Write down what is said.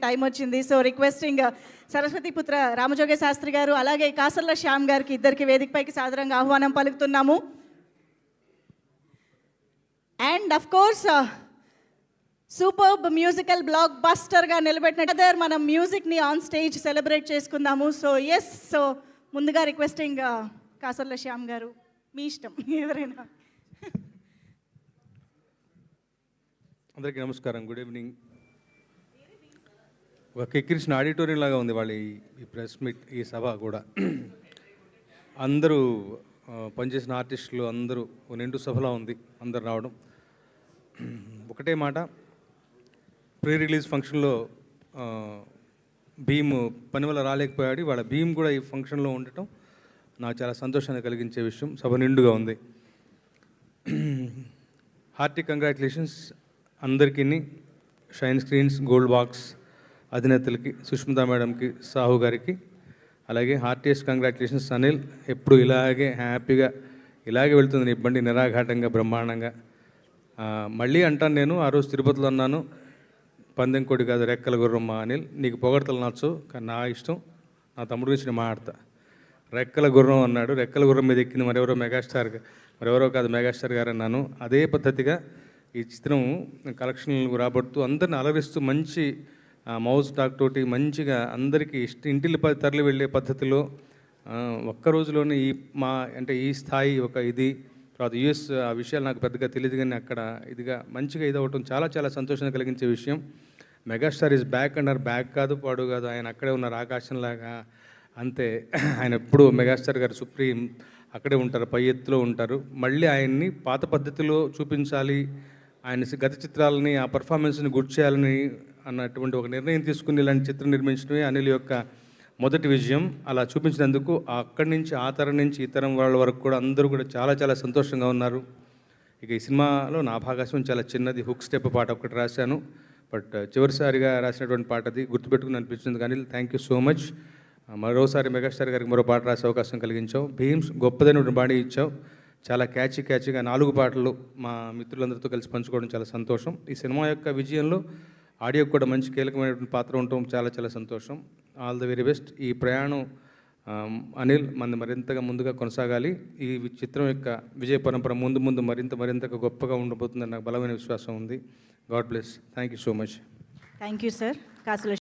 Time వచ్చింది. So requesting Saraswati పుత్ర రామజోగే శాస్త్రి గారు అలాగే కాసర్ల శ్యామ్ గారికి ఇద్దరికి వేదికపైకి సాదరంగా ఆహ్వానం పలుకుతున్నాము. And of course superb musical block బస్టర్గా నిలబెట్టిన మనం మ్యూజిక్ని ఆన్ స్టేజ్ సెలబ్రేట్ చేసుకుందాము. సో ముందుగా రిక్వెస్టింగ్ కాసర్ల శ్యామ్ గారు, మీ ఇష్టం ఎవరైనా. అందరికీ నమస్కారం, గుడ్ ఈవినింగ్. ఒక కిక్కిరిసిన ఆడిటోరియం లాగా ఉంది వాళ్ళ ఈ ప్రెస్ మీట్, ఈ సభ కూడా. అందరూ పనిచేసిన ఆర్టిస్టులు అందరూ నిండు సభలా ఉంది, అందరు రావడం. ఒకటే మాట, ప్రీ రిలీజ్ ఫంక్షన్లో భీమ్ పని వల్ల రాలేకపోయాడు. వాళ్ళ భీమ్ కూడా ఈ ఫంక్షన్లో ఉండటం నాకు చాలా సంతోషాన్ని కలిగించే విషయం. సభ నిండుగా ఉంది. హార్టీ కంగ్రాచులేషన్స్ అందరికీ, షైన్ స్క్రీన్స్, గోల్డ్ బాక్స్ అధినేతలకి, సుష్మితా మేడంకి, సాహు గారికి, అలాగే హార్టియస్ట్ కంగ్రాచులేషన్స్ అనిల్. ఎప్పుడు ఇలాగే హ్యాపీగా ఇలాగే వెళ్తుంది నీ బండి, నిరాఘాటంగా బ్రహ్మాండంగా. మళ్ళీ అంటాను, నేను ఆ రోజు తిరుపతిలో అన్నాను, పందెం కొడి కాదు రెక్కల గుర్రం మా అనిల్. నీకు పొగడతలు నచ్చు, కానీ నా ఇష్టం, నా తమ్ముడు గురించి నేను మాట్లాడతా. రెక్కల గుర్రం అన్నాడు, రెక్కల గుర్రం మీద ఎక్కింది మరెవరో కాదు మెగాస్టార్ గారు అన్నాను. అదే పద్ధతిగా ఈ చిత్రం కలెక్షన్లు రాబడుతూ అందరిని అలరిస్తూ మంచి మౌజ్ టాక్ తోటి మంచిగా అందరికీ ఇంటిల్లి తరలి వెళ్ళే పద్ధతిలో ఒక్క రోజులోనే ఈ స్థాయి ఒక ఇది. తర్వాత యూఎస్ ఆ విషయాలు నాకు పెద్దగా తెలియదు, కానీ అక్కడ ఇదిగా మంచిగా ఇది అవ్వటం చాలా చాలా సంతోషాన్ని కలిగించే విషయం. మెగాస్టార్ ఈజ్ బ్యాక్ అన్నారు, బ్యాక్ కాదు పాడు కాదు, ఆయన అక్కడే ఉన్నారు ఆకాశంలాగా. అంతే, ఆయన ఎప్పుడు మెగాస్టార్ గారు సుప్రీం అక్కడే ఉంటారు, పై ఎత్తులో ఉంటారు. మళ్ళీ ఆయన్ని పాత పద్ధతిలో చూపించాలి, ఆయన గత చిత్రాలని ఆ పర్ఫార్మెన్స్ని గుర్తు చేయాలని అన్నటువంటి ఒక నిర్ణయం తీసుకుని ఇలాంటి చిత్రం నిర్మించడమే అనిల్ యొక్క మొదటి విజయం. అలా చూపించినందుకు అక్కడి నుంచి ఆ తరం నుంచి ఈ తరం వాళ్ళ వరకు కూడా అందరూ కూడా చాలా చాలా సంతోషంగా ఉన్నారు. ఇక ఈ సినిమాలో నా భాగస్వామ్యం చాలా చిన్నది, హుక్ స్టెప్ పాట ఒకటి రాశాను. బట్ చివరిసారిగా రాసినటువంటి పాట అది, గుర్తుపెట్టుకుని అనిపించింది. కానీ థ్యాంక్ యూ సో మచ్. మరోసారి మెగాస్టార్ గారికి మరో పాట రాసే అవకాశం కలిగించావు. భీమ్స్ గొప్పదైనటువంటి బాడీ ఇచ్చావు. చాలా క్యాచీగా 4 పాటలు మా మిత్రులందరితో కలిసి పంచుకోవడం చాలా సంతోషం. ఈ సినిమా యొక్క విజయంలో ఆడియోకి కూడా మంచి కీలకమైనటువంటి పాత్ర ఉండటం చాలా చాలా సంతోషం. All the very best. ఈ ప్రయాణం అనిల్ మరింతగా ముందుగా కొనసాగాలి. ఈ చిత్రం యొక్క విజయ పరంపర ముందు మరింతగా గొప్పగా ఉండబోతుందని నాకు బలమైన విశ్వాసం ఉంది. God bless. Thank you so much. Thank you sir. కాసుల